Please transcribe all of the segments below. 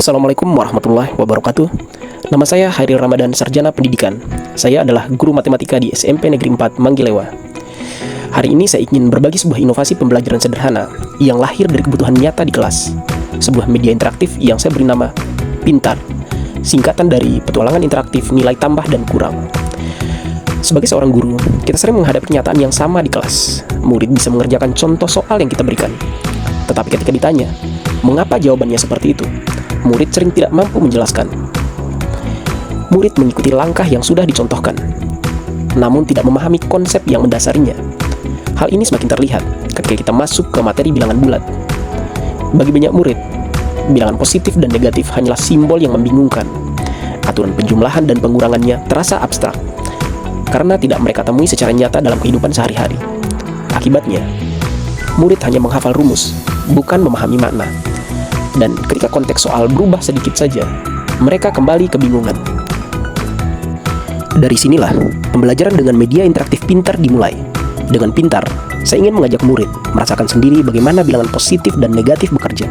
Assalamualaikum warahmatullahi wabarakatuh. Nama saya Hairil Ramadan, Sarjana Pendidikan. Saya adalah guru matematika di SMP Negeri 4 Manggilewa. Hari ini saya ingin berbagi sebuah inovasi pembelajaran sederhana yang lahir dari kebutuhan nyata di kelas. Sebuah media interaktif yang saya beri nama Pintar, singkatan dari petualangan interaktif nilai tambah dan kurang. Sebagai seorang guru, kita sering menghadapi kenyataan yang sama di kelas. Murid bisa mengerjakan contoh soal yang kita berikan. Tetapi ketika ditanya, mengapa jawabannya seperti itu? Murid sering tidak mampu menjelaskan. Murid mengikuti langkah yang sudah dicontohkan, namun tidak memahami konsep yang mendasarinya. Hal ini semakin terlihat ketika kita masuk ke materi bilangan bulat. Bagi banyak murid, bilangan positif dan negatif hanyalah simbol yang membingungkan. Aturan penjumlahan dan pengurangannya terasa abstrak, karena tidak mereka temui secara nyata dalam kehidupan sehari-hari. Akibatnya, murid hanya menghafal rumus, bukan memahami makna. Dan ketika konteks soal berubah sedikit saja, mereka kembali kebingungan. Dari sinilah, pembelajaran dengan media interaktif Pintar dimulai. Dengan Pintar, saya ingin mengajak murid merasakan sendiri bagaimana bilangan positif dan negatif bekerja,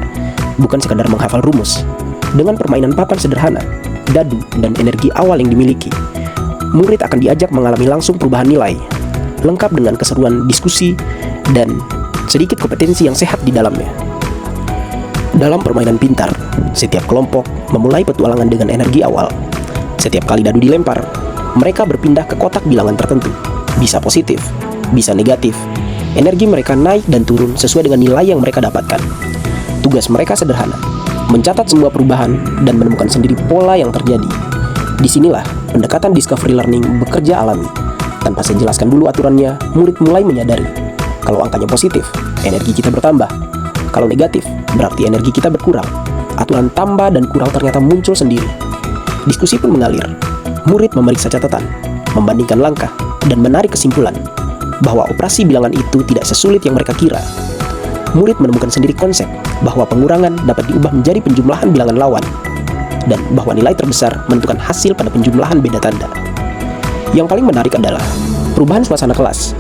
bukan sekadar menghafal rumus. Dengan permainan papan sederhana, dadu, dan energi awal yang dimiliki, murid akan diajak mengalami langsung perubahan nilai, lengkap dengan keseruan diskusi dan sedikit kompetensi yang sehat di dalamnya. Dalam permainan Pintar, setiap kelompok memulai petualangan dengan energi awal. Setiap kali dadu dilempar, mereka berpindah ke kotak bilangan tertentu. Bisa positif, bisa negatif. Energi mereka naik dan turun sesuai dengan nilai yang mereka dapatkan. Tugas mereka sederhana, mencatat semua perubahan dan menemukan sendiri pola yang terjadi. Disinilah pendekatan discovery learning bekerja alami. Tanpa saya jelaskan dulu aturannya, murid mulai menyadari. Kalau angkanya positif, energi kita bertambah. Kalau negatif, berarti energi kita berkurang. Aturan tambah dan kurang ternyata muncul sendiri. Diskusi pun mengalir. Murid memeriksa catatan, membandingkan langkah, dan menarik kesimpulan bahwa operasi bilangan itu tidak sesulit yang mereka kira. Murid menemukan sendiri konsep bahwa pengurangan dapat diubah menjadi penjumlahan bilangan lawan, dan bahwa nilai terbesar menentukan hasil pada penjumlahan beda tanda. Yang paling menarik adalah perubahan suasana kelas.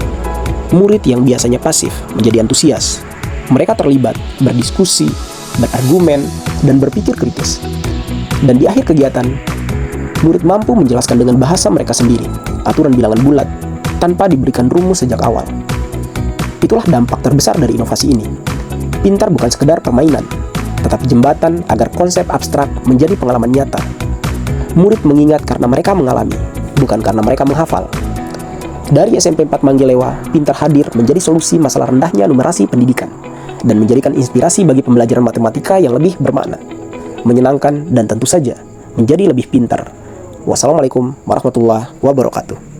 Murid yang biasanya pasif menjadi antusias. Mereka terlibat, berdiskusi, berargumen, dan berpikir kritis. Dan di akhir kegiatan, murid mampu menjelaskan dengan bahasa mereka sendiri aturan bilangan bulat tanpa diberikan rumus sejak awal. Itulah dampak terbesar dari inovasi ini. Pintar bukan sekedar permainan, tetapi jembatan agar konsep abstrak menjadi pengalaman nyata. Murid mengingat karena mereka mengalami, bukan karena mereka menghafal. Dari SMP 4 Manggilewa, Pintar hadir menjadi solusi masalah rendahnya numerasi pendidikan dan menjadikan inspirasi bagi pembelajaran matematika yang lebih bermakna, menyenangkan, dan tentu saja menjadi lebih pintar. Wassalamualaikum warahmatullahi wabarakatuh.